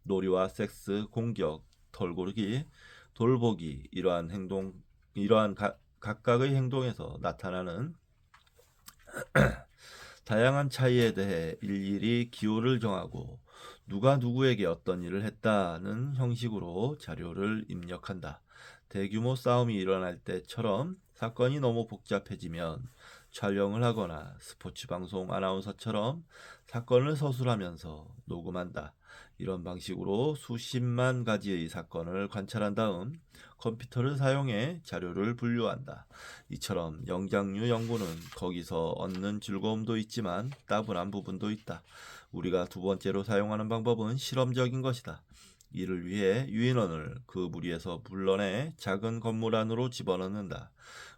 놀이와 섹스, 공격, 털고르기, 돌보기 이러한 각각의 행동에서 나타나는 다양한 차이에 대해 일일이 기호를 정하고 누가 누구에게 어떤 일을 했다는 형식으로 자료를 입력한다. 대규모 싸움이 일어날 때처럼 사건이 너무 복잡해지면 촬영을 하거나 스포츠 방송 아나운서처럼 사건을 서술하면서 녹음한다. 이런 방식으로 수십만 가지의 사건을 관찰한 다음 컴퓨터를 사용해 자료를 분류한다. 이처럼 영장류 연구는 거기서 얻는 즐거움도 있지만 따분한 부분도 있다. 우리가 두 번째로 사용하는 방법은 실험적인 것이다. 이를 위해 유인원을 그 무리에서 불러내 작은 건물 안으로 집어넣는다.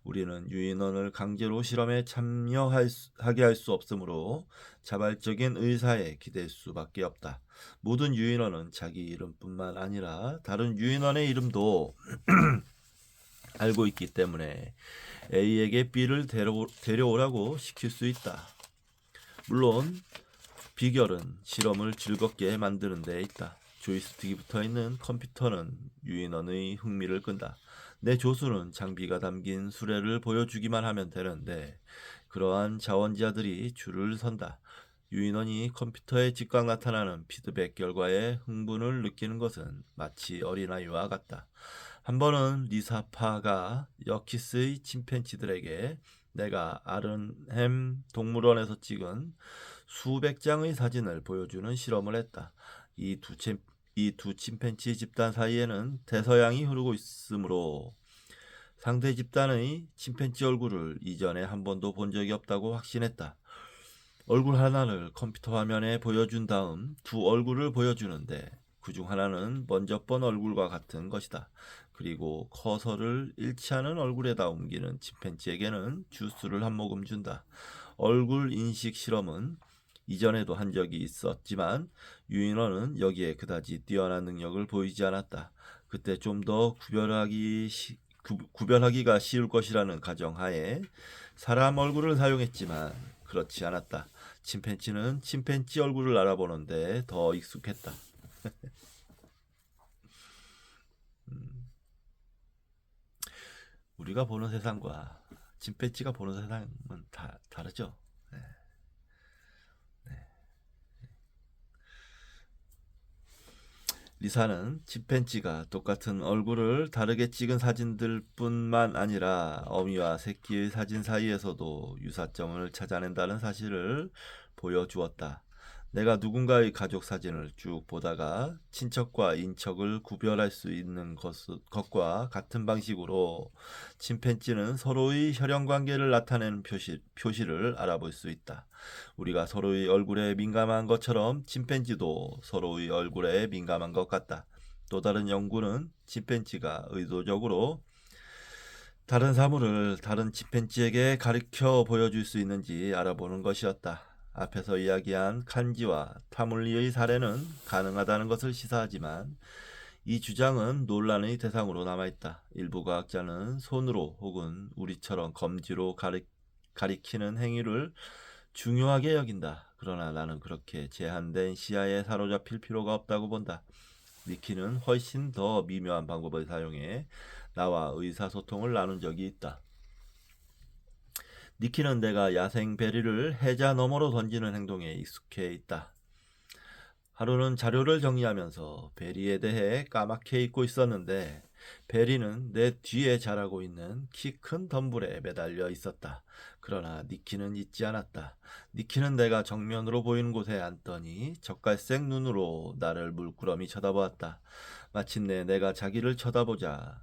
우리는 유인원을 강제로 실험에 참여하게 할 수 없으므로 자발적인 의사에 기댈 수밖에 없다. 모든 유인원은 자기 이름뿐만 아니라 다른 유인원의 이름도 알고 있기 때문에 A에게 B를 데려오라고 시킬 수 있다. 물론 비결은 실험을 즐겁게 만드는 데 있다. 조이스틱이 붙어있는 컴퓨터는 유인원의 흥미를 끈다. 내 조수는 장비가 담긴 수레를 보여주기만 하면 되는데 그러한 자원자들이 줄을 선다. 유인원이 컴퓨터에 즉각 나타나는 피드백 결과에 흥분을 느끼는 것은 마치 어린아이와 같다. 한 번은 리사파가 여키스의 침팬지들에게 내가 아른햄 동물원에서 찍은 수백 장의 사진을 보여주는 실험을 했다. 이 두 침팬지 집단 사이에는 대서양이 흐르고 있으므로 상대 집단의 침팬지 얼굴을 이전에 한 번도 본 적이 없다고 확신했다. 얼굴 하나를 컴퓨터 화면에 보여준 다음 두 얼굴을 보여주는데 그중 하나는 먼저 본 얼굴과 같은 것이다. 그리고 커서를 일치하는 얼굴에다 옮기는 침팬지에게는 주스를 한 모금 준다. 얼굴 인식 실험은 이전에도 한 적이 있었지만 유인원은 여기에 그다지 뛰어난 능력을 보이지 않았다. 그때 좀 더 구별하기가 쉬울 것이라는 가정하에 사람 얼굴을 사용했지만 그렇지 않았다. 침팬지는 침팬지 얼굴을 알아보는데 더 익숙했다. 우리가 보는 세상과 침팬지가 보는 세상은 다르죠. 네. 리사는 침팬지가 똑같은 얼굴을 다르게 찍은 사진들뿐만 아니라 어미와 새끼의 사진 사이에서도 유사점을 찾아낸다는 사실을 보여주었다. 내가 누군가의 가족 사진을 쭉 보다가 친척과 인척을 구별할 수 있는 것과 같은 방식으로 침팬지는 서로의 혈연 관계를 나타내는 표시를 알아볼 수 있다. 우리가 서로의 얼굴에 민감한 것처럼 침팬지도 서로의 얼굴에 민감한 것 같다. 또 다른 연구는 침팬지가 의도적으로 다른 사물을 다른 침팬지에게 가리켜 보여줄 수 있는지 알아보는 것이었다. 앞에서 이야기한 칸지와 타물리의 사례는 가능하다는 것을 시사하지만 이 주장은 논란의 대상으로 남아있다. 일부 과학자는 손으로 혹은 우리처럼 검지로 가리키는 행위를 중요하게 여긴다. 그러나 나는 그렇게 제한된 시야에 사로잡힐 필요가 없다고 본다. 니키는 훨씬 더 미묘한 방법을 사용해 나와 의사소통을 나눈 적이 있다. 니키는 내가 야생 베리를 해자 너머로 던지는 행동에 익숙해 있다. 하루는 자료를 정리하면서 베리에 대해 까맣게 잊고 있었는데 베리는 내 뒤에 자라고 있는 키 큰 덤불에 매달려 있었다. 그러나 니키는 잊지 않았다. 니키는 내가 정면으로 보이는 곳에 앉더니 젓갈색 눈으로 나를 물끄러미 쳐다보았다. 마침내 내가 자기를 쳐다보자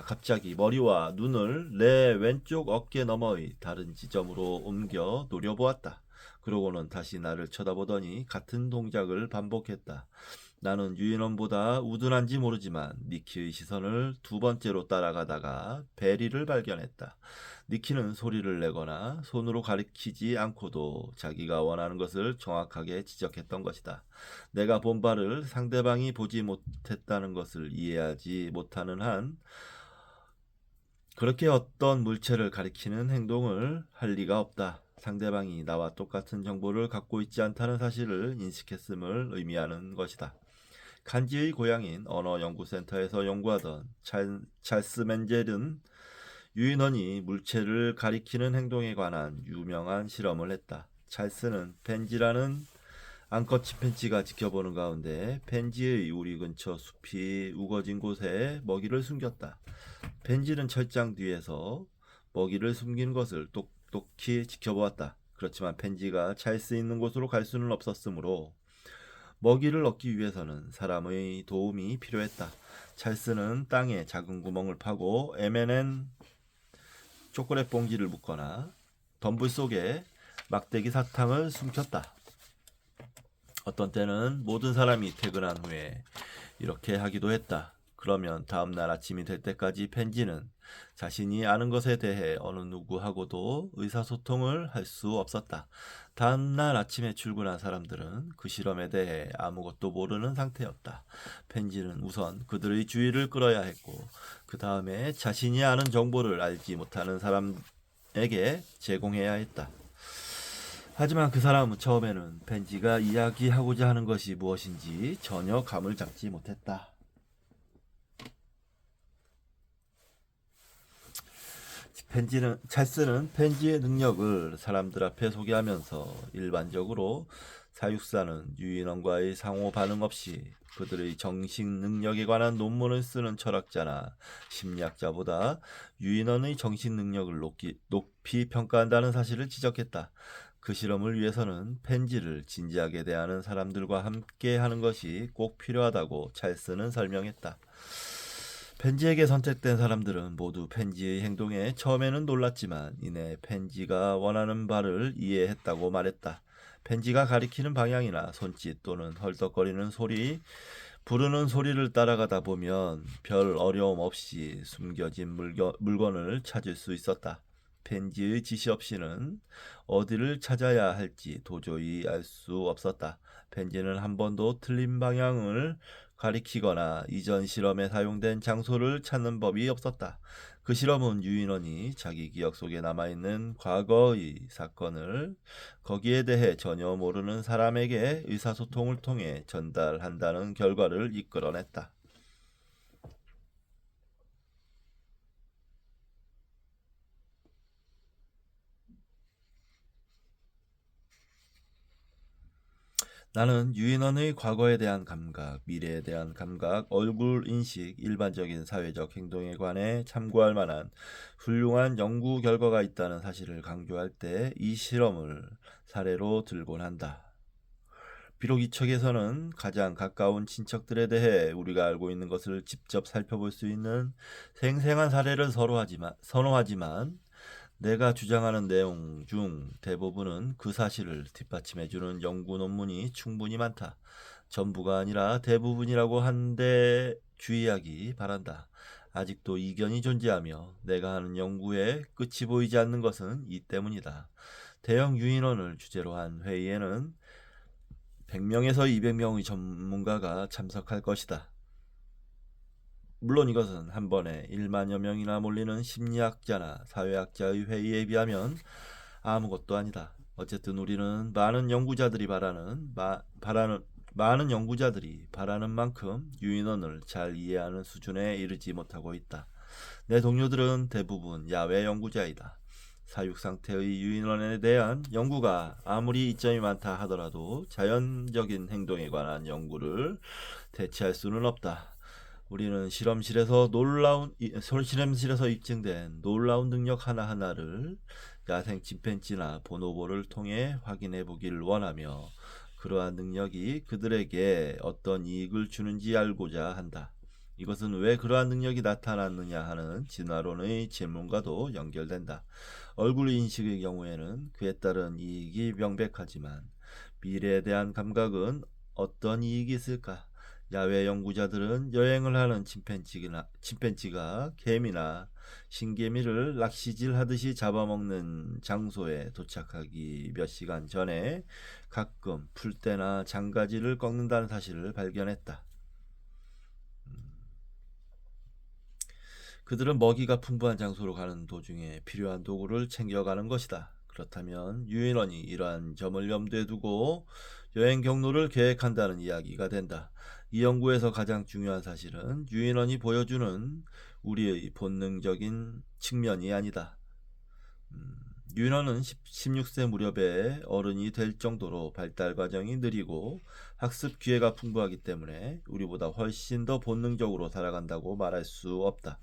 갑자기 머리와 눈을 내 왼쪽 어깨 너머의 다른 지점으로 옮겨 노려보았다. 그러고는 다시 나를 쳐다보더니 같은 동작을 반복했다. 나는 유인원보다 우둔한지 모르지만 니키의 시선을 두 번째로 따라가다가 베리를 발견했다. 니키는 소리를 내거나 손으로 가리키지 않고도 자기가 원하는 것을 정확하게 지적했던 것이다. 내가 본 바를 상대방이 보지 못했다는 것을 이해하지 못하는 한 그렇게 어떤 물체를 가리키는 행동을 할 리가 없다. 상대방이 나와 똑같은 정보를 갖고 있지 않다는 사실을 인식했음을 의미하는 것이다. 칸지의 고향인 언어연구센터에서 연구하던 찰스 맨젤은 유인원이 물체를 가리키는 행동에 관한 유명한 실험을 했다. 찰스는 펜지라는 암컷 침팬지가 지켜보는 가운데 펜지의 우리 근처 숲이 우거진 곳에 먹이를 숨겼다. 펜지는 철장 뒤에서 먹이를 숨긴 것을 똑똑히 지켜보았다. 그렇지만 펜지가 찰스 있는 곳으로 갈 수는 없었으므로 먹이를 얻기 위해서는 사람의 도움이 필요했다. 찰스는 땅에 작은 구멍을 파고 M&M 초콜릿 봉지를 묶거나 덤불 속에 막대기 사탕을 숨겼다. 어떤 때는 모든 사람이 퇴근한 후에 이렇게 하기도 했다. 그러면 다음날 아침이 될 때까지 펜지는 자신이 아는 것에 대해 어느 누구하고도 의사소통을 할 수 없었다. 다음날 아침에 출근한 사람들은 그 실험에 대해 아무것도 모르는 상태였다. 펜지는 우선 그들의 주의를 끌어야 했고 그 다음에 자신이 아는 정보를 알지 못하는 사람에게 제공해야 했다. 하지만 그 사람은 처음에는 펜지가 이야기하고자 하는 것이 무엇인지 전혀 감을 잡지 못했다. 찰스는 펜지의 능력을 사람들 앞에 소개하면서 일반적으로 사육사는 유인원과의 상호 반응 없이 그들의 정식 능력에 관한 논문을 쓰는 철학자나 심리학자보다 유인원의 정식 능력을 높이 평가한다는 사실을 지적했다. 그 실험을 위해서는 펜지를 진지하게 대하는 사람들과 함께 하는 것이 꼭 필요하다고 찰스는 설명했다. 펜지에게 선택된 사람들은 모두 펜지의 행동에 처음에는 놀랐지만 이내 펜지가 원하는 바를 이해했다고 말했다. 펜지가 가리키는 방향이나 손짓 또는 헐떡거리는 소리, 부르는 소리를 따라가다 보면 별 어려움 없이 숨겨진 물건을 찾을 수 있었다. 펜지의 지시 없이는 어디를 찾아야 할지 도저히 알 수 없었다. 펜지는 한 번도 틀린 방향을 가리키거나 이전 실험에 사용된 장소를 찾는 법이 없었다. 그 실험은 유인원이 자기 기억 속에 남아있는 과거의 사건을 거기에 대해 전혀 모르는 사람에게 의사소통을 통해 전달한다는 결과를 이끌어냈다. 나는 유인원의 과거에 대한 감각, 미래에 대한 감각, 얼굴 인식, 일반적인 사회적 행동에 관해 참고할 만한 훌륭한 연구 결과가 있다는 사실을 강조할 때 이 실험을 사례로 들곤 한다. 비록 이 책에서는 가장 가까운 친척들에 대해 우리가 알고 있는 것을 직접 살펴볼 수 있는 생생한 사례를 선호하지만 내가 주장하는 내용 중 대부분은 그 사실을 뒷받침해주는 연구 논문이 충분히 많다. 전부가 아니라 대부분이라고 한데 주의하기 바란다. 아직도 이견이 존재하며 내가 하는 연구에 끝이 보이지 않는 것은 이 때문이다. 대형 유인원을 주제로 한 회의에는 100명에서 200명의 전문가가 참석할 것이다. 물론 이것은 한 번에 1만여 명이나 몰리는 심리학자나 사회학자의 회의에 비하면 아무것도 아니다. 어쨌든 우리는 많은 연구자들이 바라는 만큼 유인원을 잘 이해하는 수준에 이르지 못하고 있다. 내 동료들은 대부분 야외 연구자이다. 사육 상태의 유인원에 대한 연구가 아무리 이점이 많다 하더라도 자연적인 행동에 관한 연구를 대체할 수는 없다. 우리는 실험실에서 입증된 놀라운 능력 하나하나를 야생 침팬지나 보노보를 통해 확인해 보기를 원하며 그러한 능력이 그들에게 어떤 이익을 주는지 알고자 한다. 이것은 왜 그러한 능력이 나타났느냐 하는 진화론의 질문과도 연결된다. 얼굴 인식의 경우에는 그에 따른 이익이 명백하지만 미래에 대한 감각은 어떤 이익이 있을까? 야외 연구자들은 여행을 하는 침팬지가 개미나 신개미를 낚시질 하듯이 잡아먹는 장소에 도착하기 몇 시간 전에 가끔 풀떼나 장가지를 꺾는다는 사실을 발견했다. 그들은 먹이가 풍부한 장소로 가는 도중에 필요한 도구를 챙겨가는 것이다. 그렇다면 유인원이 이러한 점을 염두에 두고 여행 경로를 계획한다는 이야기가 된다. 이 연구에서 가장 중요한 사실은 유인원이 보여주는 우리의 본능적인 측면이 아니다. 유인원은 16세 무렵에 어른이 될 정도로 발달 과정이 느리고 학습 기회가 풍부하기 때문에 우리보다 훨씬 더 본능적으로 살아간다고 말할 수 없다.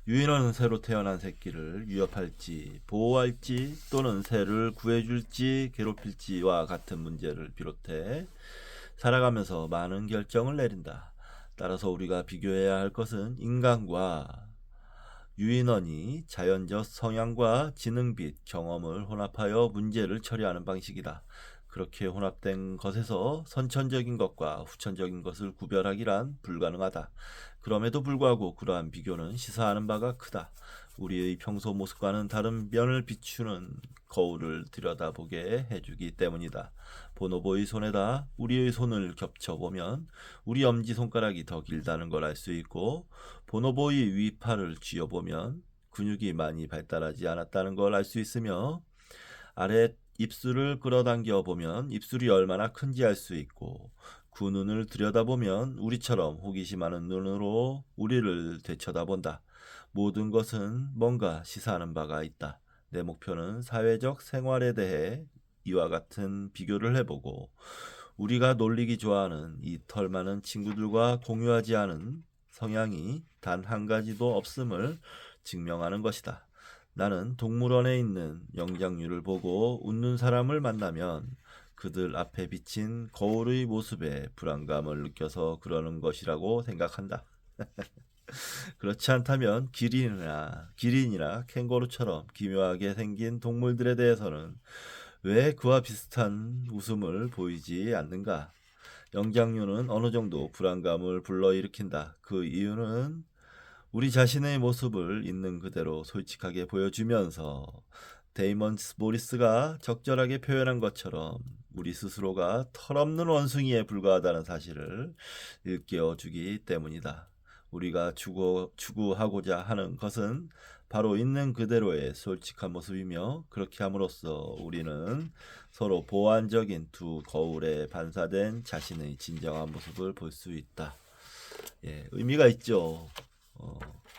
유인원은 새로 태어난 새끼를 위협할지 보호할지 또는 새를 구해줄지 괴롭힐지와 같은 문제를 비롯해 살아가면서 많은 결정을 내린다. 따라서 우리가 비교해야 할 것은 인간과 유인원이 자연적 성향과 지능 및 경험을 혼합하여 문제를 처리하는 방식이다. 그렇게 혼합된 것에서 선천적인 것과 후천적인 것을 구별하기란 불가능하다. 그럼에도 불구하고 그러한 비교는 시사하는 바가 크다. 우리의 평소 모습과는 다른 면을 비추는 거울을 들여다보게 해주기 때문이다. 보노보의 손에다 우리의 손을 겹쳐보면 우리 엄지손가락이 더 길다는 걸 알 수 있고, 보노보의 위팔을 쥐어보면 근육이 많이 발달하지 않았다는 걸 알 수 있으며, 아래 입술을 끌어당겨 보면 입술이 얼마나 큰지 알 수 있고, 그 눈을 들여다보면 우리처럼 호기심 많은 눈으로 우리를 되쳐다본다. 모든 것은 뭔가 시사하는 바가 있다. 내 목표는 사회적 생활에 대해 이와 같은 비교를 해보고, 우리가 놀리기 좋아하는 이 털 많은 친구들과 공유하지 않은 성향이 단 한 가지도 없음을 증명하는 것이다. 나는 동물원에 있는 영장류를 보고 웃는 사람을 만나면 그들 앞에 비친 거울의 모습에 불안감을 느껴서 그러는 것이라고 생각한다. 그렇지 않다면 기린이나 캥거루처럼 기묘하게 생긴 동물들에 대해서는 왜 그와 비슷한 웃음을 보이지 않는가? 영장류는 어느 정도 불안감을 불러일으킨다. 그 이유는 우리 자신의 모습을 있는 그대로 솔직하게 보여주면서 데이먼스 모리스가 적절하게 표현한 것처럼 우리 스스로가 털없는 원숭이에 불과하다는 사실을 일깨워주기 때문이다. 우리가 추구하고자 하는 것은 바로 있는 그대로의 솔직한 모습이며, 그렇게 함으로써 우리는 서로 보완적인 두 거울에 반사된 자신의 진정한 모습을 볼 수 있다. 예, 의미가 있죠.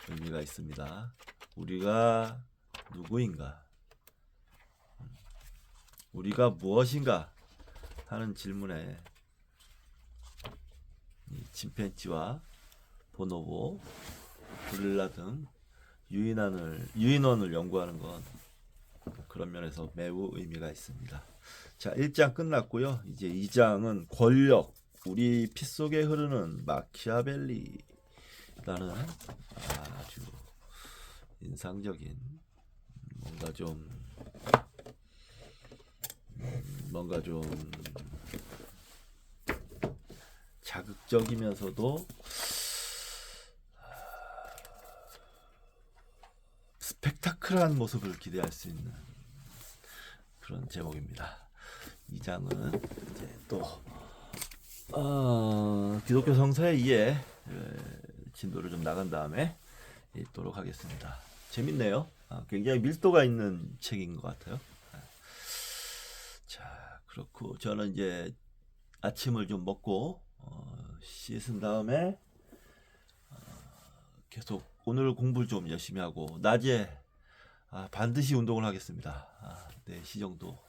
의미가 있습니다. 우리가 누구인가? 우리가 무엇인가? 하는 질문에 침팬지와 보노보, 고릴라 등 유인원을 연구하는 건 그런 면에서 매우 의미가 있습니다. 자, 1장 끝났고요. 이제 2장은 권력, 우리 피 속에 흐르는 마키아벨리라는 아주 인상적인, 뭔가 좀 자극적이면서도 스펙타클한 모습을 기대할 수 있는 그런 제목입니다. 2장은 이제 또 기독교 성서에 의해 진도를 좀 나간 다음에 읽도록 하겠습니다. 재밌네요. 굉장히 밀도가 있는 책인 것 같아요. 자, 그렇고 저는 이제 아침을 좀 먹고 씻은 다음에 계속 오늘 공부를 좀 열심히 하고, 낮에 반드시 운동을 하겠습니다. 4시 정도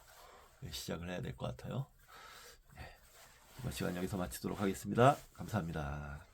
시작을 해야 될 것 같아요. 네, 이번 시간 여기서 마치도록 하겠습니다. 감사합니다.